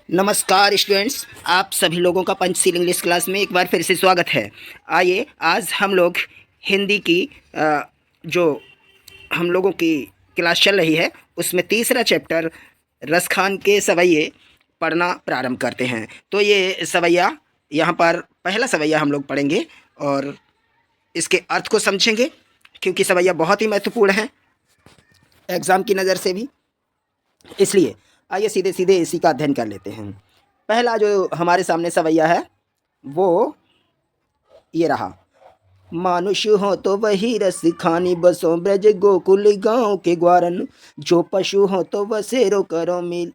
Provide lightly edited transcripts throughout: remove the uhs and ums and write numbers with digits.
नमस्कार स्टूडेंट्स, आप सभी लोगों का पंचशील इंग्लिश क्लास में एक बार फिर से स्वागत है। आइए आज हम लोग हिंदी की जो हम लोगों की क्लास चल रही है उसमें तीसरा चैप्टर रसखान के सवैये पढ़ना प्रारंभ करते हैं। तो ये सवैया यहाँ पर पहला सवैया हम लोग पढ़ेंगे और इसके अर्थ को समझेंगे, क्योंकि सवैया बहुत ही महत्वपूर्ण है एग्ज़ाम की नज़र से भी। इसलिए आइए सीधे सीधे इसी का अध्ययन कर लेते हैं। पहला जो हमारे सामने सवैया है वो ये रहा। मानुष हो तो वही रस खानी, बसों ब्रज गोकुल गांव के ग्वारन। जो पशु हो तो बसेरो करो मिल,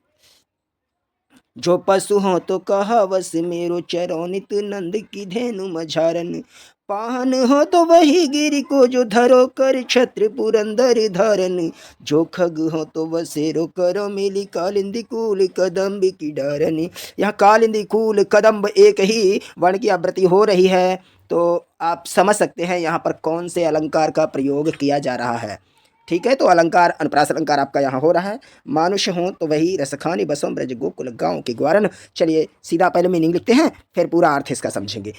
जो पशु हो तो कहा वस मेरो चरो नित नंद की धेनु मझारन। पाहन हो तो वही गिरि को जो धरो कर छत्र पुरंदर धारन। जो खग हो तो वसेरो करो मिली, कालिंदी कूल कदम्ब की डारन। यहाँ कालिंदी कूल कदम्ब एक ही वर्ण की आवृत्ति हो रही है, तो आप समझ सकते हैं यहाँ पर कौन से अलंकार का प्रयोग किया जा रहा है। ठीक है, तो अलंकार अनुप्रास अलंकार आपका यहाँ हो रहा है। मानुष हो तो वही रसखानी, बसों ब्रज गोकुल गांव के ग्वारन। चलिए सीधा पहले मीनिंग लिखते हैं, फिर पूरा अर्थ इसका समझेंगे।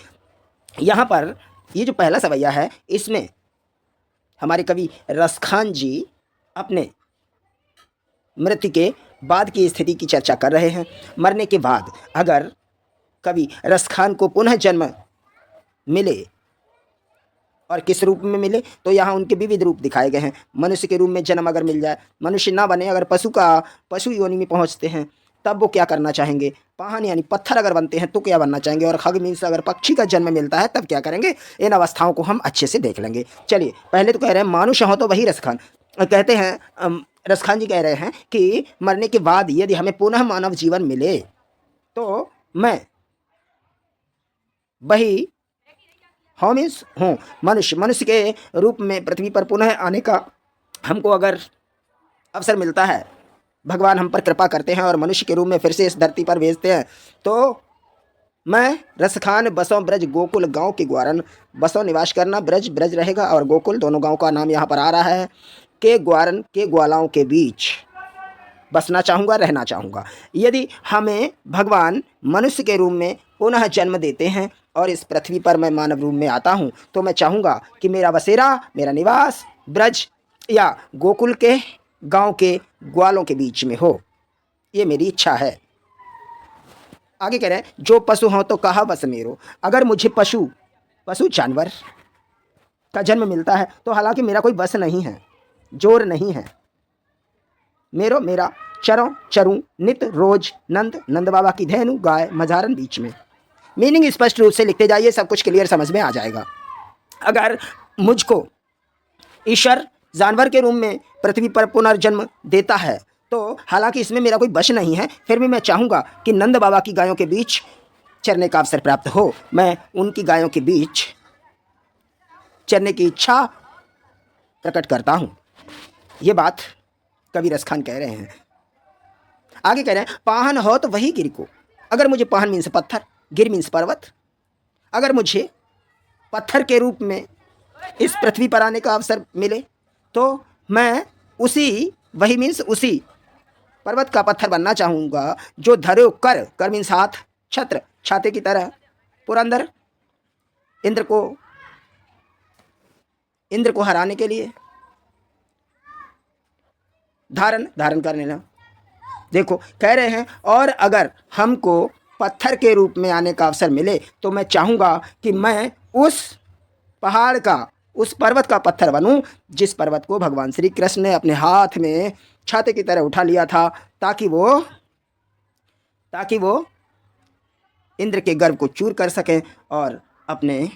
यहाँ पर ये जो पहला सवैया है इसमें हमारे कवि रसखान जी अपने मृत्यु के बाद की स्थिति की चर्चा कर रहे हैं। मरने के बाद अगर कवि रसखान को पुनः जन्म मिले और किस रूप में मिले, तो यहाँ उनके विविध रूप दिखाए गए हैं। मनुष्य के रूप में जन्म अगर मिल जाए, मनुष्य ना बने, अगर पशु योनि में पहुँचते हैं तब वो क्या करना चाहेंगे। पाहन यानी पत्थर अगर बनते हैं तो क्या बनना चाहेंगे, और खग मीन्स अगर पक्षी का जन्म मिलता है तब क्या करेंगे। इन अवस्थाओं को हम अच्छे से देख लेंगे। चलिए पहले तो कह रहे हैं मानुष हो तो वही रसखान। कहते हैं रसखान जी कह रहे हैं कि मरने के बाद यदि हमें पुनः मानव जीवन मिले तो मैं वही हूँ मीन्स हूँ मनुष्य के रूप में पृथ्वी पर पुनः आने का हमको अगर अवसर मिलता है, भगवान हम पर कृपा करते हैं और मनुष्य के रूप में फिर से इस धरती पर भेजते हैं, तो मैं रसखान बसों ब्रज गोकुल गांव के ग्वारन। बसों निवास करना, ब्रज ब्रज रहेगा और गोकुल दोनों गांव का नाम यहाँ पर आ रहा है। के ग्वारन के ग्वालाओं के बीच बसना चाहूँगा, रहना चाहूँगा। यदि हमें भगवान मनुष्य के रूप में पुनः जन्म देते हैं और इस पृथ्वी पर मैं मानव रूप में आता हूँ, तो मैं चाहूँगा कि मेरा बसेरा, मेरा निवास ब्रज या गोकुल के गांव के ग्वालों के बीच में हो। ये मेरी इच्छा है। आगे कह रहे हैं जो पशु हों तो कहा बस मेरो। अगर मुझे पशु जानवर का जन्म मिलता है तो हालांकि मेरा कोई बस नहीं है, जोर नहीं है। मेरो मेरा, चरों चरूं, नित रोज, नंद बाबा की धेनु गाय मझारन बीच में। मीनिंग स्पष्ट रूप से लिखते जाइए, सब कुछ क्लियर समझ में आ जाएगा। अगर मुझको ईश्वर जानवर के रूप में पृथ्वी पर पुनर्जन्म देता है तो हालांकि इसमें मेरा कोई वश नहीं है, फिर भी मैं चाहूँगा कि नंद बाबा की गायों के बीच चरने का अवसर प्राप्त हो। मैं उनकी गायों के बीच चरने की इच्छा प्रकट करता हूँ। ये बात कवि रसखान कह रहे हैं। आगे कह रहे हैं पाहन हो तो वही गिर को। अगर मुझे पाहन मीन्स पत्थर, गिर मीन्स पर्वत, अगर मुझे पत्थर के रूप में इस पृथ्वी पर आने का अवसर मिले तो मैं वही मीन्स उसी पर्वत का पत्थर बनना चाहूँगा जो धरो कर मीन्स हाथ, छत्र छाते की तरह, पुरंदर इंद्र को हराने के लिए, धारण करने ना। देखो कह रहे हैं और अगर हमको पत्थर के रूप में आने का अवसर मिले तो मैं चाहूँगा कि मैं उस पहाड़ का, उस पर्वत का पत्थर बनूं जिस पर्वत को भगवान श्री कृष्ण ने अपने हाथ में छाते की तरह उठा लिया था, ताकि वो इंद्र के गर्व को चूर कर सके और अपने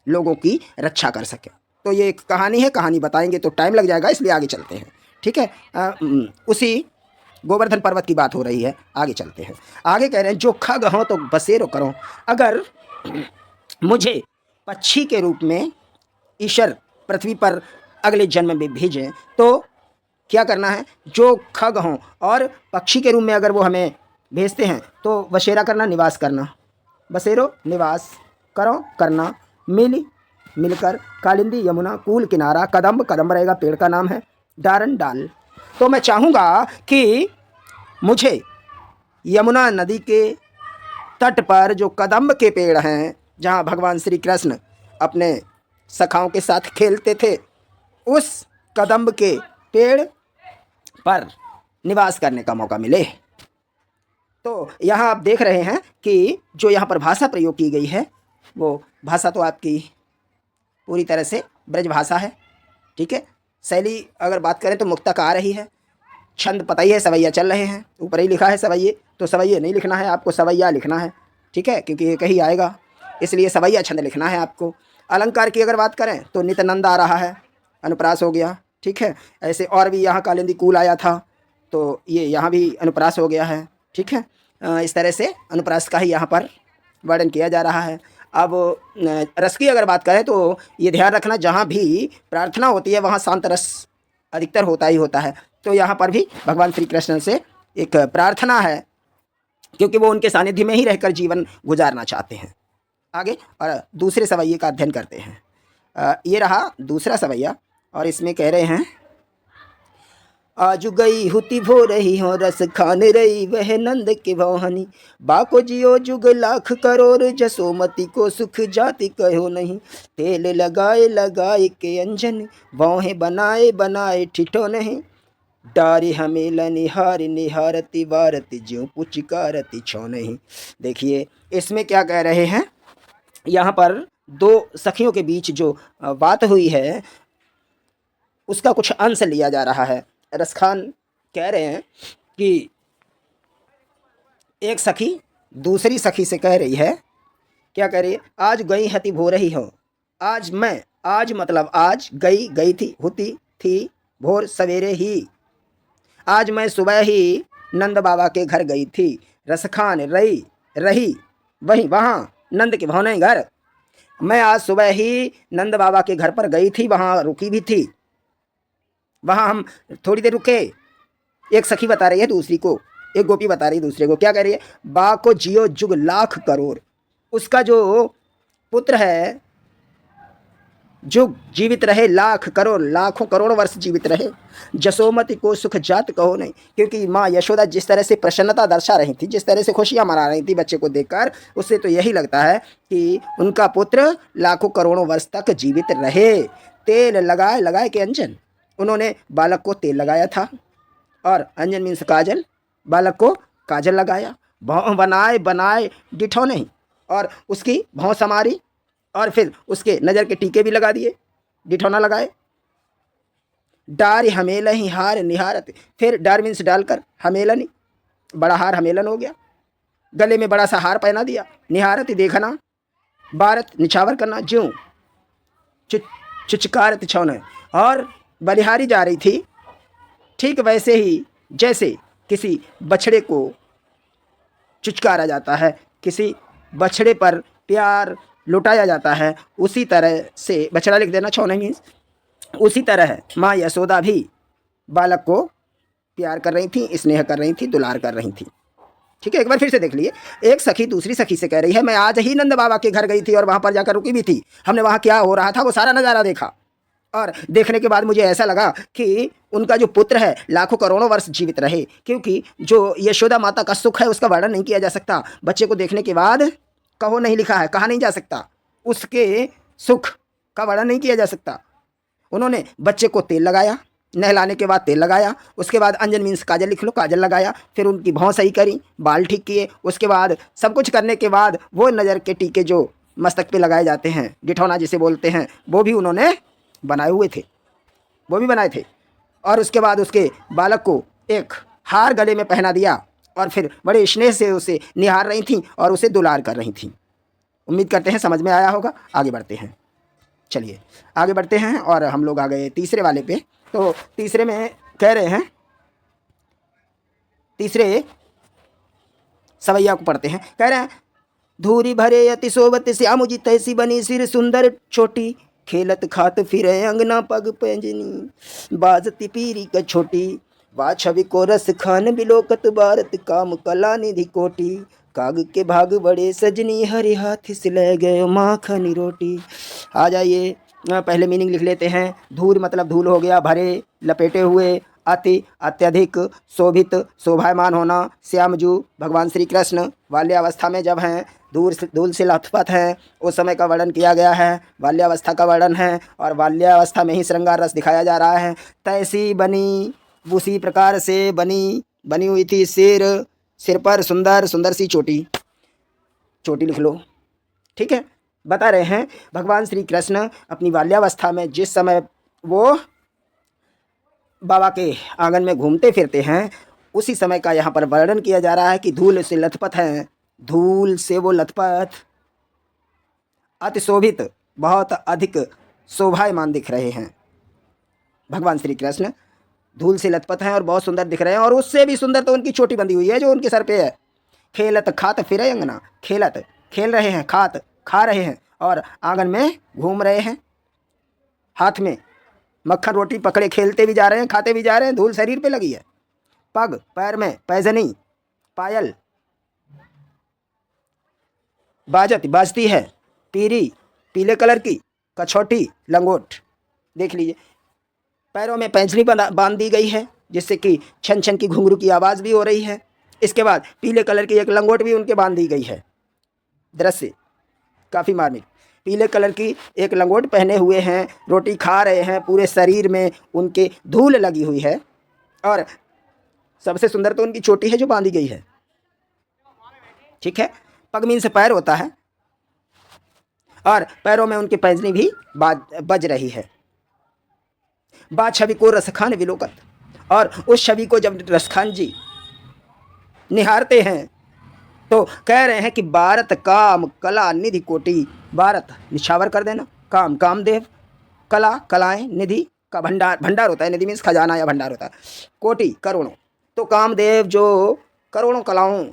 लोगों की रक्षा कर सके। तो ये एक कहानी है, कहानी बताएंगे तो टाइम लग जाएगा, इसलिए आगे चलते हैं। ठीक है, उसी गोवर्धन पर्वत की बात हो रही है, आगे चलते हैं। आगे कह रहे हैं जो खग हो तो बसेरो करो। अगर मुझे पक्षी के रूप में ईश्वर पृथ्वी पर अगले जन्म में भेजें तो क्या करना है। जो खग हों और पक्षी के रूप में अगर वो हमें भेजते हैं तो बसेरा करना, निवास करना। बसेरो निवास, करो करना, मिलकर, कालिंदी यमुना, कूल किनारा, कदम्ब रहेगा पेड़ का नाम है, डारन डाल। तो मैं चाहूँगा कि मुझे यमुना नदी के तट पर जो कदम्ब के पेड़ हैं, जहाँ भगवान श्री कृष्ण अपने सखाओं के साथ खेलते थे, उस कदम्ब के पेड़ पर निवास करने का मौका मिले। तो यहाँ आप देख रहे हैं कि जो यहाँ पर भाषा प्रयोग की गई है, वो भाषा तो आपकी पूरी तरह से ब्रज भाषा है। ठीक है, शैली अगर बात करें तो मुक्तक आ रही है, छंद पता ही है, सवैया चल रहे हैं, ऊपर ही लिखा है सवैये, तो सवैये नहीं लिखना है आपको, सवैया लिखना है। ठीक है, क्योंकि ये कहीं आएगा, इसलिए सवैया छंद लिखना है आपको। अलंकार की अगर बात करें तो नित्यानंद आ रहा है, अनुप्रास हो गया। ठीक है, ऐसे और भी यहाँ कालिंदी कूल आया था, तो ये यहाँ भी अनुप्रास हो गया है। ठीक है, इस तरह से अनुप्रास का ही यहाँ पर वर्णन किया जा रहा है। अब रस की अगर बात करें तो ये ध्यान रखना, जहाँ भी प्रार्थना होती है वहाँ शांत रस अधिकतर होता ही होता है। तो यहाँ पर भी भगवान श्री कृष्ण से एक प्रार्थना है, क्योंकि वो उनके सानिध्य में ही रहकर जीवन गुजारना चाहते हैं। आगे और दूसरे सवैये का अध्ययन करते हैं। ये रहा दूसरा सवैया, और इसमें कह रहे हैं, आज गई हुती भो रही हो रस खान रही वह नंद के भवानी, बाको जियो जुग लाख करोड़ जसोमती को सुख जाति कहो नहीं, तेल लगाए लगाए के अंजन वौहें बनाए बनाए ठिठो नहीं, डारी हमेला निहार निहारती वारती ज्यों पुचकारती छो नहीं। देखिए इसमें क्या कह रहे हैं, यहाँ पर दो सखियों के बीच जो बात हुई है उसका कुछ अंश लिया जा रहा है। रसखान कह रहे हैं कि एक सखी दूसरी सखी से कह रही है, क्या कह रही है, आज गई हती भो रही हो, आज मैं, आज मतलब आज, गई गई थी, हुती थी, भोर सवेरे ही, आज मैं सुबह ही नंद बाबा के घर गई थी, रसखान रही रही वहीं वहाँ नंद के भवने घर, मैं आज सुबह ही नंद बाबा के घर पर गई थी, वहाँ रुकी भी थी, वहाँ हम थोड़ी देर रुके। एक सखी बता रही है दूसरी को, एक गोपी बता रही है दूसरे को, क्या कह रही है, बा को जियो जुग लाख करोड़, उसका जो पुत्र है जुग जीवित रहे, लाख करोड़ लाखों करोड़ वर्ष जीवित रहे, जसोमती को सुख जात कहो नहीं, क्योंकि माँ यशोदा जिस तरह से प्रसन्नता दर्शा रही थी, जिस तरह से खुशियाँ मना रही थी बच्चे को देखकर, उससे तो यही लगता है कि उनका पुत्र लाखों करोड़ों वर्ष तक जीवित रहे। तेल लगाए लगाए के अंजन, उन्होंने बालक को तेल लगाया था, और अंजन मीन्स काजल, बालक को काजल लगाया, भौं बनाए बनाए डिठो नहीं, और उसकी भौं समारी, और फिर उसके नज़र के टीके भी लगा दिए, डिठौना लगाए। डार हमेला ही हार निहारत, फिर डार मीन्स डालकर, हमेलन बड़ा हार हमेलन हो गया, गले में बड़ा सा हार पहना दिया, निहारत देखना, भारत निछावर करना, ज्यों चुचकारत छौन, और बलिहारी जा रही थी, ठीक वैसे ही जैसे किसी बछड़े को चुचकारा जाता है, किसी बछड़े पर प्यार लुटाया जाता है, उसी तरह से, बछड़ा लिख देना, छौने मीन्स, उसी तरह माँ यशोदा भी बालक को प्यार कर रही थी, स्नेह कर रही थी, दुलार कर रही थी। ठीक है, एक बार फिर से देख लिए, एक सखी दूसरी सखी से कह रही है, मैं आज ही नंद बाबा के घर गई थी और वहाँ पर जाकर रुकी भी थी, हमने वहाँ क्या हो रहा था वो सारा नज़ारा देखा, और देखने के बाद मुझे ऐसा लगा कि उनका जो पुत्र है लाखों करोड़ों वर्ष जीवित रहे, क्योंकि जो यशोदा माता का सुख है उसका वर्णन नहीं किया जा सकता, बच्चे को देखने के बाद कहो नहीं लिखा है, कहा नहीं जा सकता, उसके सुख का वर्णन नहीं किया जा सकता। उन्होंने बच्चे को तेल लगाया, नहलाने के बाद तेल लगाया, उसके बाद अंजन मीन्स काजल लिख लो, काजल लगाया, फिर उनकी भौं सही करी, बाल ठीक किए, उसके बाद सब कुछ करने के बाद वो नज़र के टीके जो मस्तक पे लगाए जाते हैं, डिठौना जिसे बोलते हैं, वो भी उन्होंने बनाए हुए थे, वो भी बनाए थे, और उसके बाद उसके बालक को एक हार गले में पहना दिया, और फिर बड़े स्नेह से उसे निहार रही थीं और उसे दुलार कर रही थीं। उम्मीद करते हैं समझ में आया होगा। आगे बढ़ते हैं, चलिए आगे बढ़ते हैं, और हम लोग आ गए तीसरे वाले पे। तो तीसरे में कह रहे हैं, तीसरे सवैया को पढ़ते हैं, कह रहे हैं, धूरी भरे अति सोबत श्याम जी तैसी बनी सिर सुंदर छोटी, खेलत खात फिरे अंगना पग पैंजनी, बाजती पीरी का छोटी, वा छवि को रस खान बिलोकत भारत काम कला निधि कोटी, काग के भाग बड़े सजनी हरे हाथ से ले गए माखनी रोटी। आ जाइए, पहले मीनिंग लिख लेते हैं। धूल मतलब धूल हो गया, भरे लपेटे हुए, अति अत्यधिक शोभित शोभायमान होना। श्यामजू भगवान श्री कृष्ण बाल्यावस्था में जब हैं धूल से लथपथ हैं, उस समय का वर्णन किया गया है, बाल्यावस्था का वर्णन है और बाल्यावस्था में ही श्रृंगार रस दिखाया जा रहा है। तैसी बनी, उसी प्रकार से बनी हुई थी सिर पर सुंदर सुंदर सी चोटी लिख लो, ठीक है। बता रहे हैं भगवान श्री कृष्ण अपनी बाल्यावस्था में जिस समय वो बाबा के आंगन में घूमते फिरते हैं, उसी समय का यहाँ पर वर्णन किया जा रहा है कि धूल से लथपथ हैं, धूल से वो लथपथ, अति शोभित, बहुत अधिक शोभायमान दिख रहे हैं। भगवान श्री कृष्ण धूल से लथपथ हैं और बहुत सुंदर दिख रहे हैं, और उससे भी सुंदर तो उनकी चोटी बंधी हुई है जो उनके सर पे है। खेलत खात फिरे अंगना, खेलत खेल रहे हैं, खात खा रहे हैं और आंगन में घूम रहे हैं, हाथ में मक्खन रोटी पकड़े खेलते भी जा रहे हैं, खाते भी जा रहे हैं। धूल शरीर पे लगी है, पग पैर में पैजनी, पायल बाजती है, पीरी पीले कलर की, कछौटी लंगोट, देख लीजिए। पैरों में पैंजनी बांध दी गई है जिससे कि छन छन की घुंघरू की आवाज़ भी हो रही है। इसके बाद पीले कलर की एक लंगोट भी उनके बांध दी गई है। दृश्य काफ़ी मार्मिक, पीले कलर की एक लंगोट पहने हुए हैं, रोटी खा रहे हैं, पूरे शरीर में उनके धूल लगी हुई है और सबसे सुंदर तो उनकी चोटी है जो बांधी गई है, ठीक है। पगमीन से पैर होता है और पैरों में उनके पैजनी भी बज रही है। बात छवि को रसखान विलोकत, और उस छवि को जब रसखान जी निहारते हैं तो कह रहे हैं कि भारत काम कला निधि कोटि, भारत निछावर कर देना, काम कामदेव, कला कलाएं, निधि का भंडार होता है, निधि मीन्स खजाना या भंडार होता है, कोटि करोड़ों, तो कामदेव जो करोड़ों कलाओं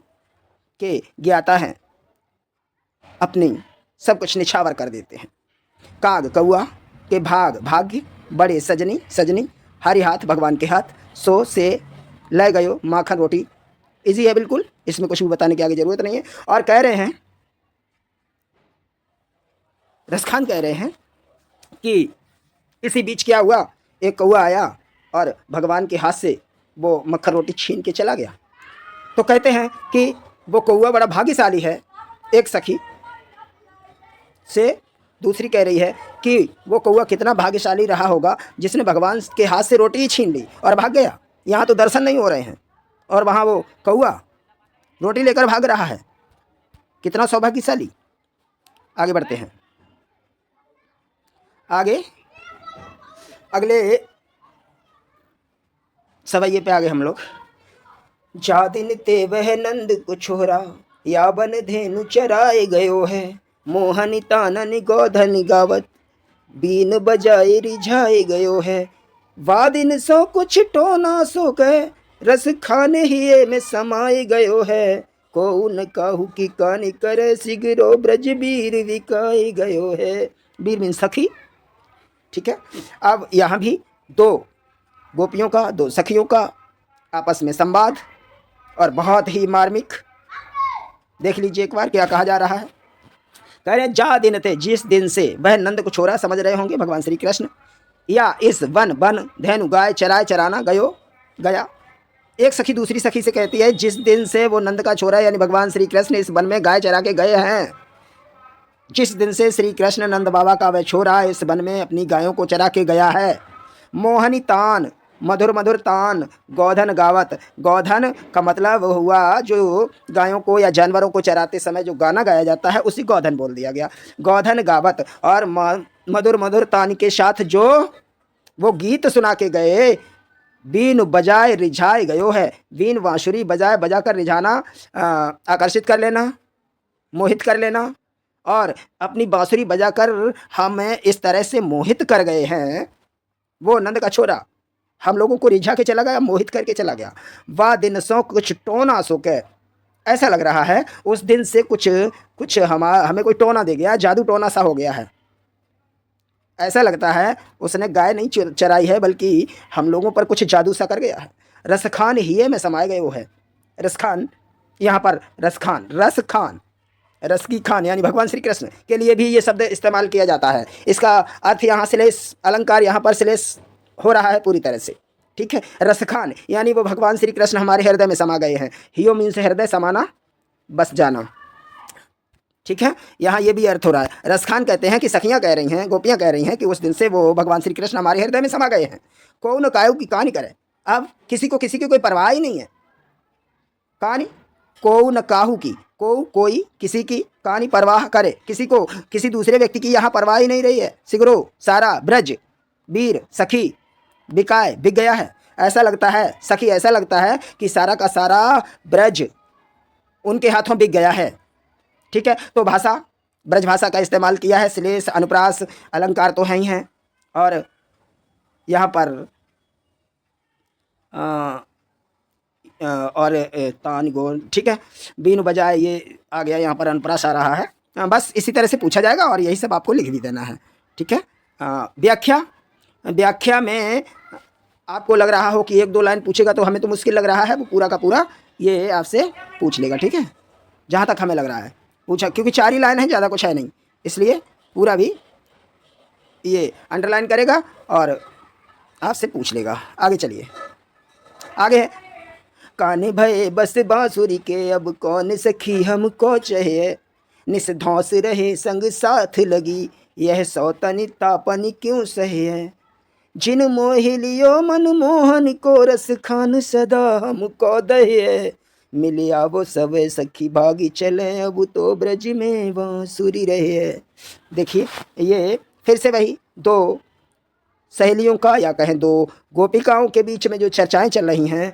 के ज्ञाता हैं, अपनी सब कुछ निछावर कर देते हैं। काग कौआ के भाग्य बड़े सजनी हरि हाथ भगवान के हाथ, सो से ले गयो माखन रोटी। इजी है बिल्कुल, इसमें कुछ भी बताने की आगे जरूरत नहीं है। और कह रहे हैं, रसखान कह रहे हैं कि इसी बीच क्या हुआ, एक कौआ आया और भगवान के हाथ से वो मक्खन रोटी छीन के चला गया। तो कहते हैं कि वो कौआ बड़ा भाग्यशाली है। एक सखी से दूसरी कह रही है कि वो कौआ कितना भाग्यशाली रहा होगा जिसने भगवान के हाथ से रोटी ही छीन ली और भाग गया। यहाँ तो दर्शन नहीं हो रहे हैं और वहाँ वो कौआ रोटी लेकर भाग रहा है, कितना सौभाग्यशाली। आगे बढ़ते हैं, आगे अगले सवैये पे आगे हम लोग। जा दिन ते वह नंद को छोरा, या बन धेनु चराए गयो है, मोहनी तानन गोधन गावत, बीन बजाए रिझाए गयो है, वादिन सो कुछ टोना सो कह, रस खाने ही में समाए गयो है, को न काहू की कानी करे, सिगरो ब्रज बीर विकाए गयो है। बीर मीन सखी, ठीक है। अब यहाँ भी दो गोपियों का, दो सखियों का आपस में संवाद, और बहुत ही मार्मिक। देख लीजिए एक बार क्या कहा जा रहा है। कह रहे हैं जा दिन थे, जिस दिन से वह नंद को छोरा, समझ रहे होंगे भगवान श्री कृष्ण, या इस वन धेनु गाय चराना गया। एक सखी दूसरी सखी से कहती है जिस दिन से वो नंद का छोरा यानी भगवान श्री कृष्ण इस वन में गाय चरा के गए हैं, जिस दिन से श्री कृष्ण नंद बाबा का वह छोरा इस वन में अपनी गायों को चरा के गया है। मोहनी तान, मधुर मधुर तान, गोधन गावत, गोधन का मतलब हुआ जो गायों को या जानवरों को चराते समय जो गाना गाया जाता है उसी गोधन बोल दिया गया। गोधन गावत, और मधुर मधुर तान के साथ जो वो गीत सुना के गए, बीन बजाए रिझाए गयो है, बीन बांसुरी बजा कर रिझाना, आकर्षित कर लेना, मोहित कर लेना, और अपनी बांसुरी बजाकर हमें इस तरह से मोहित कर गए हैं। वो नंद का छोरा हम लोगों को रिझा के चला गया, मोहित करके चला गया। वाह दिन सो कुछ टोना सो के, ऐसा लग रहा है उस दिन से कुछ हमें कोई टोना दे गया, जादू टोना सा हो गया है। ऐसा लगता है उसने गाय नहीं चराई है बल्कि हम लोगों पर कुछ जादू सा कर गया है। रसखान ही में समाये गए वो है। रसखान, यहाँ पर रसखान, रस की खान यानी भगवान श्री कृष्ण के लिए भी ये शब्द इस्तेमाल किया जाता है। इसका अर्थ यहाँ श्लेष अलंकार यहाँ पर श्लेष हो रहा है पूरी तरह से, ठीक है। रसखान यानी वो भगवान श्री कृष्ण हमारे हृदय में समा गए हैं। हियो मीन से हृदय समाना, बस जाना, ठीक है। यहाँ ये भी अर्थ हो रहा है। रसखान कहते हैं कि सखियाँ कह रही हैं, गोपियाँ कह रही हैं कि उस दिन से वो भगवान श्री कृष्ण हमारे हृदय में समा गए हैं। कौन कायु की कहानी करे, अब किसी की कोई परवाह ही नहीं है। कहानी को न काहू की, कोई किसी की कहानी परवाह करे, किसी दूसरे व्यक्ति की यहाँ परवाह ही नहीं रही है। सिगरो सारा ब्रज वीर सखी बिकाए बिक गया है। ऐसा लगता है सखी, ऐसा लगता है कि सारा का सारा ब्रज उनके हाथों बिक गया है, ठीक है। तो भाषा, ब्रज भाषा का इस्तेमाल किया है। श्लेष अनुप्रास अलंकार तो हैं ही हैं, और यहाँ पर और तान गोल, ठीक है, बीन बजाए ये आ गया, यहाँ पर अनुप्रास आ रहा है। बस इसी तरह से पूछा जाएगा और यही सब आपको लिख भी देना है, ठीक है। व्याख्या में आपको लग रहा हो कि 1-2 लाइन पूछेगा तो हमें तो मुश्किल लग रहा है, वो पूरा का पूरा ये आपसे पूछ लेगा, ठीक है, जहाँ तक हमें लग रहा है पूछा, क्योंकि 4 ही लाइन है, ज़्यादा कुछ है नहीं, इसलिए पूरा भी ये अंडरलाइन करेगा और आपसे पूछ लेगा। आगे चलिए, आगे है कान भये बस बांसुरी के, अब कौन सखी हमको चाहिए, निस धौस रहे संग साथ लगी, यह सौतनी तापनी क्यों सही है, जिन मोहि लियो मन मोहन को, रस खान सदा हमको दहे, मिलिया वो सब सखी भागी चले, अब तो ब्रज में बांसुरी रहे। देखिए ये फिर से वही 2 सहेलियों का, या कहें 2 गोपिकाओं के बीच में जो चर्चाएं चल रही हैं,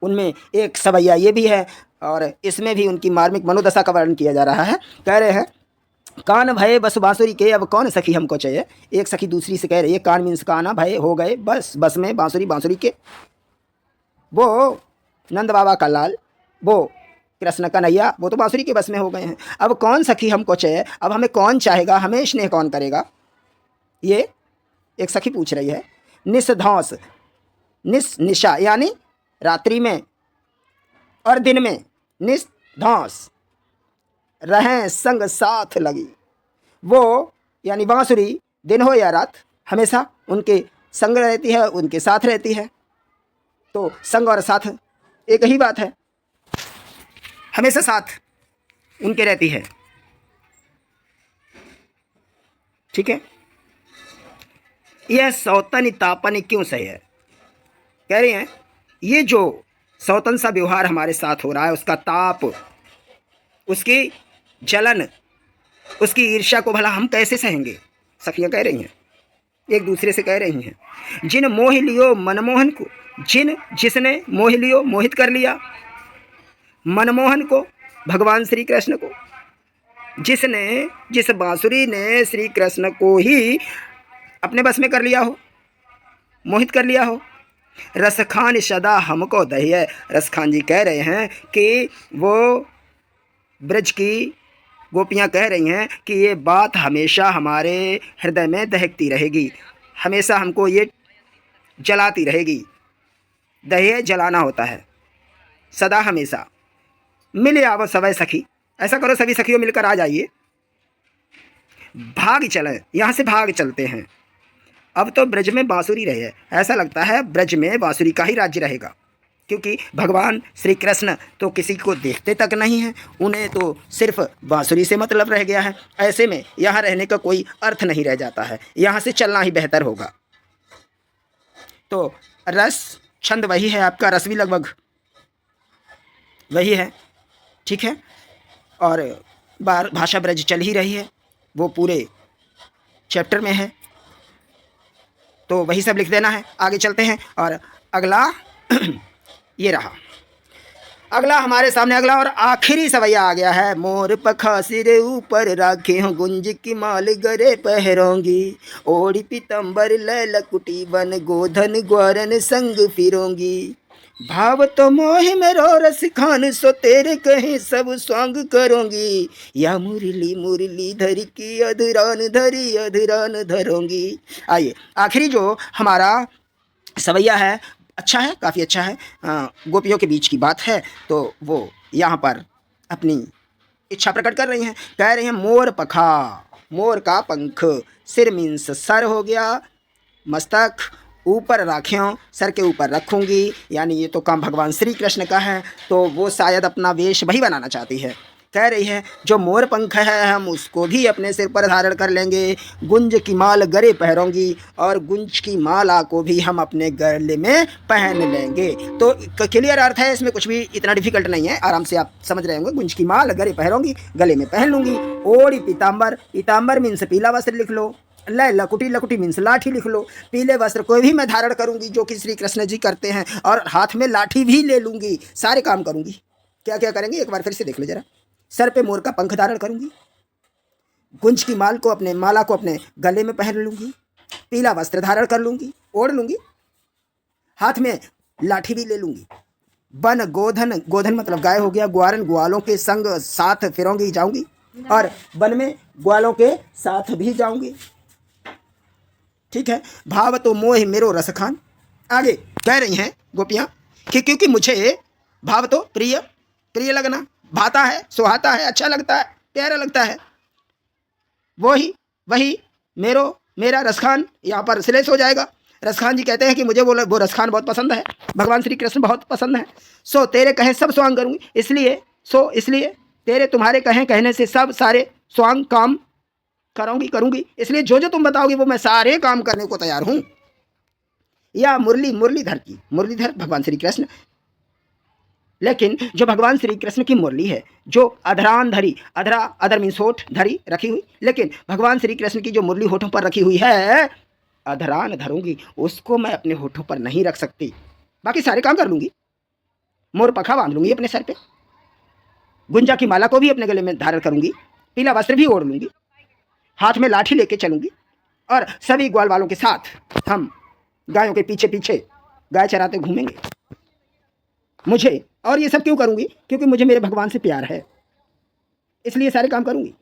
उनमें एक सवैया ये भी है, और इसमें भी उनकी मार्मिक मनोदशा का वर्णन किया जा रहा है। कह रहे हैं कान भये बस बांसुरी के, अब कौन सखी हमको चाहिए। एक सखी दूसरी से कह रही है, कान मीन्स काना, भय हो गए, बस में, बांसुरी के, वो नंद बाबा का लाल, वो कृष्ण कन्हैया, वो तो बांसुरी के बस में हो गए हैं। अब कौन सखी हमको चाहिए, अब हमें कौन चाहेगा, हमें स्नेह कौन करेगा, ये एक सखी पूछ रही है। निस्धौस, निशा यानी रात्रि में और दिन में, निस्धौस रहें संग साथ लगी, वो यानी बांसुरी दिन हो या रात हमेशा उनके संग रहती है, उनके साथ रहती है। तो संग और साथ एक ही बात है, हमेशा साथ उनके रहती है, ठीक है। यह सौतन तापन क्यों सही है, कह रही हैं ये जो सौतन सा व्यवहार हमारे साथ हो रहा है, उसका ताप, उसकी जलन, उसकी ईर्ष्या को भला हम कैसे सहेंगे। सखियाँ कह रही हैं, एक दूसरे से कह रही हैं। जिन मोह लियो मनमोहन को, जिसने मोह लियो, मोहित कर लिया, मनमोहन को, भगवान श्री कृष्ण को, जिस बांसुरी ने श्री कृष्ण को ही अपने बस में कर लिया हो, मोहित कर लिया हो। रसखान सदा हमको दहिए, रसखान जी कह रहे हैं कि वो ब्रज की गोपियाँ कह रही हैं कि ये बात हमेशा हमारे हृदय में दहकती रहेगी, हमेशा हमको ये जलाती रहेगी। दहिए जलाना होता है, सदा हमेशा। मिले आवो सवै सखी, ऐसा करो सभी सखियों मिलकर आ जाइए, भाग चलें, यहाँ से भाग चलते हैं। अब तो ब्रज में बांसुरी रहे, ऐसा लगता है ब्रज में बांसुरी का ही राज्य रहेगा, क्योंकि भगवान श्री कृष्ण तो किसी को देखते तक नहीं हैं, उन्हें तो सिर्फ बांसुरी से मतलब रह गया है। ऐसे में यहाँ रहने का कोई अर्थ नहीं रह जाता है, यहाँ से चलना ही बेहतर होगा। तो रस छंद वही है, आपका रस भी लगभग वही है, ठीक है। और भाषा ब्रज चल ही रही है, वो पूरे चैप्टर में है, तो वही सब लिख देना है। आगे चलते हैं और अगला ये रहा, अगला हमारे सामने अगला और आखिरी सवैया आ गया है। मोर पखा सिरे ऊपर राखे हो, गुंज की माल गरे पहरोंगी, ओढ़ी पीतम्बर लैला कुटी बन, गोधन ग्वारन संग फिरोंगी, भाव तो मोह मेरो रस खान, सो तेरे कहीं सब स्वांग करूंगी, या मुरली मुरली धरी की अधरान धरी अधरान धरूंगी। आइए आखिरी जो हमारा सवैया है, अच्छा है, काफ़ी अच्छा है, गोपियों के बीच की बात है, तो वो यहाँ पर अपनी इच्छा प्रकट कर रही हैं। कह रही हैं मोर पखा, मोर का पंख, सिर मीन्स सर हो गया, मस्तक, ऊपर राखियों सर के ऊपर रखूँगी, यानी ये तो काम भगवान श्री कृष्ण का है, तो वो शायद अपना वेश वही बनाना चाहती है। कह रही है जो मोर पंख है हम उसको भी अपने सिर पर धारण कर लेंगे, गुंज की माल गले पहनूंगी और गुंज की माला को भी हम अपने गले में पहन लेंगे। तो क्लियर अर्थ है, इसमें कुछ भी इतना डिफिकल्ट नहीं है, आराम से आप समझ रहे होंगे। गुंज की माल गले पहनूंगी, गले में पहन लूंगी। ओढ़ी पीताम्बर, पीताम्बर मीन्स पीला वस्त्र लिख लो। लय लकुटी, लकुटी मीन्स लाठी लिख लो। पीले वस्त्र कोई भी मैं धारण करूंगी जो कि श्री कृष्ण जी करते हैं, और हाथ में लाठी भी ले लूंगी। सारे काम करूंगी। क्या क्या करेंगे एक बार फिर से देख लो जरा। सर पे मोर का पंख धारण करूंगी, गुंज की माला को अपने गले में पहन लूंगी, पीला वस्त्र धारण कर लूंगी, ओढ़ लूंगी, हाथ में लाठी भी ले लूंगी। वन गोधन, गोधन मतलब गाय हो गया, ग्वारन ग्वालों के संग साथ फिरूंगी जाऊंगी, और वन में ग्वालों के साथ भी जाऊंगी। ठीक है। भाव तो मोह मेरो रस खान। आगे कह रही हैं गोपियां कि क्योंकि मुझे भाव तो प्रिय, प्रिय लगना, भाता है, सुहाता है, अच्छा लगता है, प्यारा लगता है, वही मेरा रसखान। यहाँ पर श्लेष हो जाएगा। रसखान जी कहते हैं कि मुझे वो रसखान बहुत पसंद है, भगवान श्री कृष्ण बहुत पसंद है। सो तेरे कहे सब स्वांग करूँगी, इसलिए तेरे तुम्हारे कहने से सब सारे स्वांग काम करूँगी। इसलिए जो तुम बताओगे वो मैं सारे काम करने को तैयार हूँ। या मुरलीधर भगवान श्री कृष्ण, लेकिन जो भगवान श्री कृष्ण की मुरली है, जो अधरान धरी, अधर मीन्स होठ धरी रखी हुई, लेकिन भगवान श्री कृष्ण की जो मुरली होठों पर रखी हुई है, अधरान धरूंगी, उसको मैं अपने होठों पर नहीं रख सकती। बाकी सारे काम कर लूंगी। मोर पंखा बांध लूंगी अपने सर पे, गुंजा की माला को भी अपने गले में धारण करूंगी, पीला वस्त्र भी ओढ़ लूंगी, हाथ में लाठी लेके चलूंगी, और सभी ग्वाल वालों के साथ हम गायों के पीछे पीछे गाय चराते घूमेंगे। मुझे, और ये सब क्यों करूंगी? क्योंकि मुझे मेरे भगवान से प्यार है, इसलिए सारे काम करूंगी।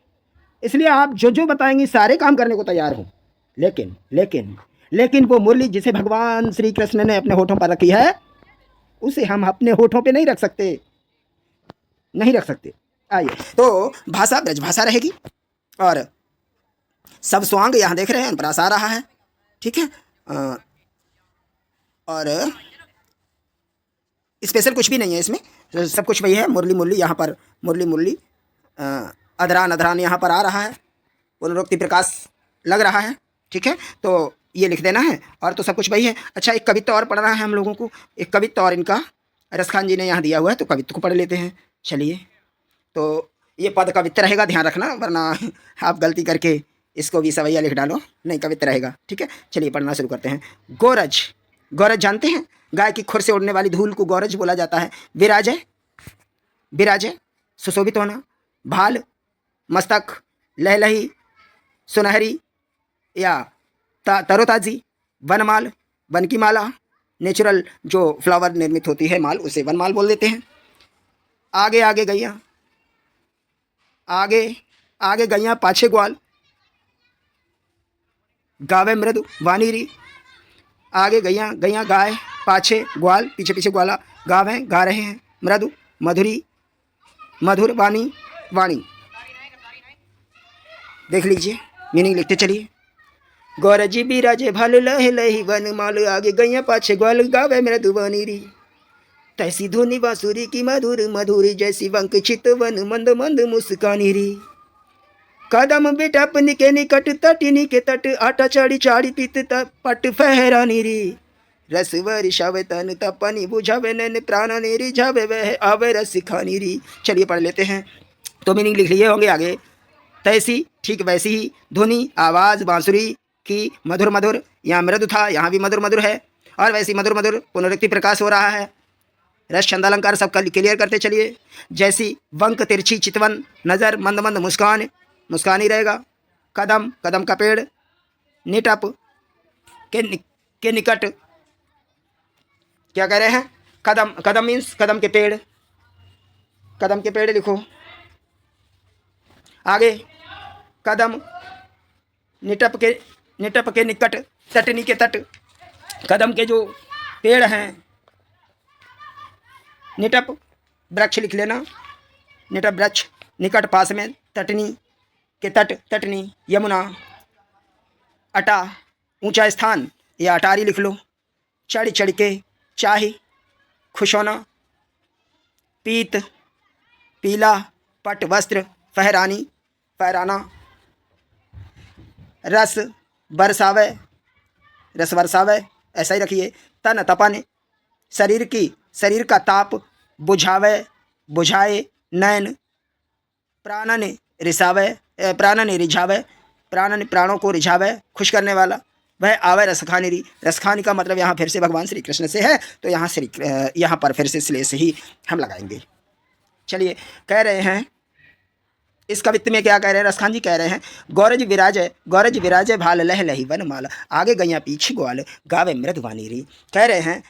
इसलिए आप जो बताएंगे सारे काम करने को तैयार हूं। लेकिन वो मुरली जिसे भगवान श्री कृष्ण ने अपने होठों पर रखी है, उसे हम अपने होठों पे नहीं रख सकते। आइए, तो भाषा ब्रज भाषा रहेगी, और सब स्वांग यहाँ देख रहे हैं अनुप्रास आ रहा है। ठीक है। और स्पेशल कुछ भी नहीं है इसमें, सब कुछ वही है। मुरली यहाँ पर मुरली अधरान यहाँ पर आ रहा है, पुनरुक्ति प्रकाश लग रहा है। ठीक है, तो ये लिख देना है, और तो सब कुछ वही है। अच्छा, एक कवित्व और पढ़ना है हम लोगों को, एक कवित्व और इनका रसखान जी ने यहाँ दिया हुआ है, तो कवित्व को पढ़ लेते हैं। चलिए, तो ये पद कवित्व रहेगा, ध्यान रखना, वरना आप गलती करके इसको भी सवैया लिख डालो, नहीं कवित्व रहेगा। ठीक है, चलिए पढ़ना शुरू करते हैं। गोरज जानते हैं, गाय की खुर से उड़ने वाली धूल को गोरज बोला जाता है। विराजय सुशोभित होना, भाल मस्तक, लहलही सुनहरी या तरोताजी, वनमाल वन की माला, नेचुरल जो फ्लावर निर्मित होती है माल, उसे वनमाल बोल देते हैं। आगे गैया, आगे गैया पाछे ग्वाल, गावे मृदु वानीरी। आगे गैया गाय, पाछे ग्वाल, पीछे ग्वाला, गावे गा रहे हैं, मृदु मधुर वाणी। देख लीजिए, मीनिंग लिखते चलिए। गौरजी बिराजे भल लही वनमाल, आगे गैया पाछे ग्वाल, गावे मृदु वानीरी। तैसी धुनी बांसुरी की मधुरी, जैसी वंक चितवन मंद मुस्कानी री। कदम बेटप निके निकट तटिनी के तट, आटा चाड़ी पीत पट फहरानी री। रसवरी शव तन तपनी बुझावे नैन प्राण नेरी, जावे वह आवे रस खानी री। चलिए पढ़ लेते हैं, तो मीनिंग लिख लिए होंगे आगे। तैसी ठीक वैसी ही, धुनी आवाज़ बांसुरी की, मधुर, यहाँ मृदु था, यहाँ भी मधुर है, और वैसी मधुर पुनरुक्ति प्रकाश हो रहा है। रस छंद अलंकार सब क्लियर करते चलिए। जैसी वंक तिरछी चितवन, नज़र मंद मुस्कान ही रहेगा। कदम का पेड़, निटप के निकट, क्या कह रहे हैं? कदम मीन्स कदम के पेड़ लिखो। आगे कदम, निटप के निकट, तटनी के तट, कदम के जो पेड़ हैं। निटप वृक्ष लिख लेना, निटप वृक्ष, निकट पास में, तटनी के तट, तटनी यमुना। अटा ऊंचा स्थान, या अटारी लिख लो, चढ़ चढ़ के चाही, खुश होना, पीत पीला, पट वस्त्र, फहरानी फहराना, रस बरसावे, रस बरसावे, ऐसा ही रखिए। तन तपन, शरीर का ताप बुझावे बुझाए, नैन प्राणन रिसावे, प्राणन रिझावे, प्राणों को रिझावे, खुश करने वाला। वह आवे रसखानी, रसखानी का मतलब यहाँ फिर से भगवान श्री कृष्ण से है, तो यहाँ पर फिर से श्लेष ही हम लगाएंगे। चलिए, कह रहे हैं इस कवित्व में क्या कह रहे हैं, रसखान जी कह रहे हैं, गौरज विराजय भाल लह लही वनमाला, आगे गैया पीछे ग्वाल गावे मृदवानी री। कह रहे हैं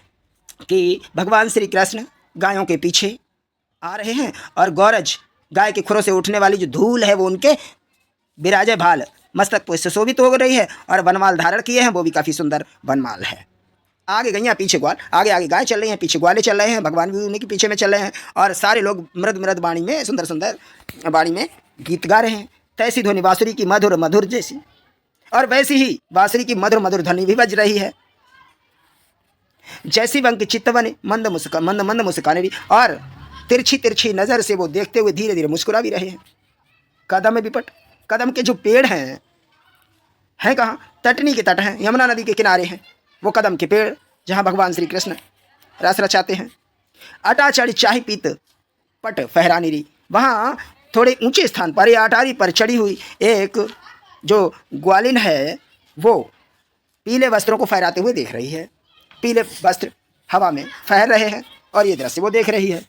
कि भगवान श्री कृष्ण गायों के पीछे आ रहे हैं और गौरज गाय के खुरों से उठने वाली जो धूल है वो उनके विराजय भाल मस्तक पर सुशोभित हो रही है, और वनमाल धारण किए हैं, वो भी काफ़ी सुंदर वनमाल है। आगे गैया पीछे ग्वाल, आगे गाय चल रही हैं, पीछे ग्वाले चल रहे हैं, भगवान भी उन्हीं के पीछे में चल रहे हैं, और सारे लोग मृद वाणी में, सुंदर वाणी में गीत गा रहे हैं। तैसी ध्वनि बांसुरी की मधुर जैसी, और वैसी ही बांसुरी की मधुर ध्वनि भी बज रही है। जैसी वंक चित्तवन मंद मुस्कान भी, और तिरछी नज़र से वो देखते हुए धीरे धीरे मुस्कुरा भी रहे हैं। कदम विपट, कदम के जो पेड़ हैं कहाँ, तटनी के तट हैं, यमुना नदी के किनारे हैं वो कदम के पेड़, जहाँ भगवान श्री कृष्ण रस रचाते हैं। अटा चढ़ चाही पीत पट फहरानी री, वहाँ थोड़े ऊंचे स्थान पर या अटारी पर चढ़ी हुई एक जो ग्वालिन है वो पीले वस्त्रों को फहराते हुए देख रही है। पीले वस्त्र हवा में फहर रहे हैं, और ये दृश्य वो देख रही है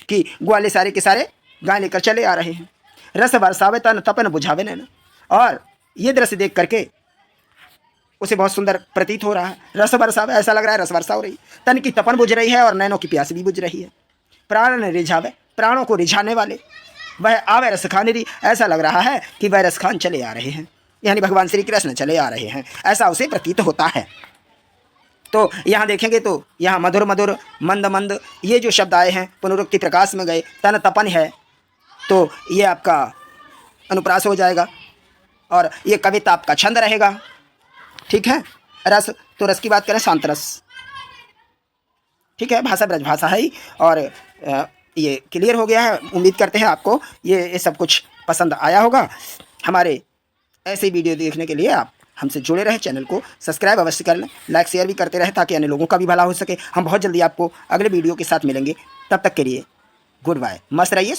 कि ग्वाले सारे के सारे गाय लेकर चले आ रहे हैं। रस बरसावे तन तपन बुझावे नैन, और ये दृश्य देख करके उसे बहुत सुंदर प्रतीत हो रहा है। रस बरसावे, ऐसा लग रहा है रस वर्षा हो रही, तन की तपन बुझ रही है और नैनों की प्यास भी बुझ रही है। प्राण रिझावे, प्राणों को रिझाने वाले, वह आवे रसखानी, ऐसा लग रहा है कि वह रसखान चले आ रहे हैं, यानी भगवान श्री कृष्ण चले आ रहे हैं, ऐसा उसे प्रतीत होता है। तो यहाँ देखेंगे तो यहाँ मधुर मंद ये जो शब्द आए हैं पुनरुक्ति प्रकाश में गए, तन तपन है, तो ये आपका अनुप्रास हो जाएगा, और ये कविता आपका छंद रहेगा। ठीक है। रस, तो रस की बात करें शांत रस, ठीक है, भाषा ब्रज भाषा है ही, और ये क्लियर हो गया है। उम्मीद करते हैं आपको ये सब कुछ पसंद आया होगा। हमारे ऐसे वीडियो देखने के लिए आप हमसे जुड़े रहें, चैनल को सब्सक्राइब अवश्य कर लें, लाइक शेयर भी करते रहें ताकि अन्य लोगों का भी भला हो सके। हम बहुत जल्दी आपको अगले वीडियो के साथ मिलेंगे, तब तक के लिए गुड बाय, मस्त रहिए।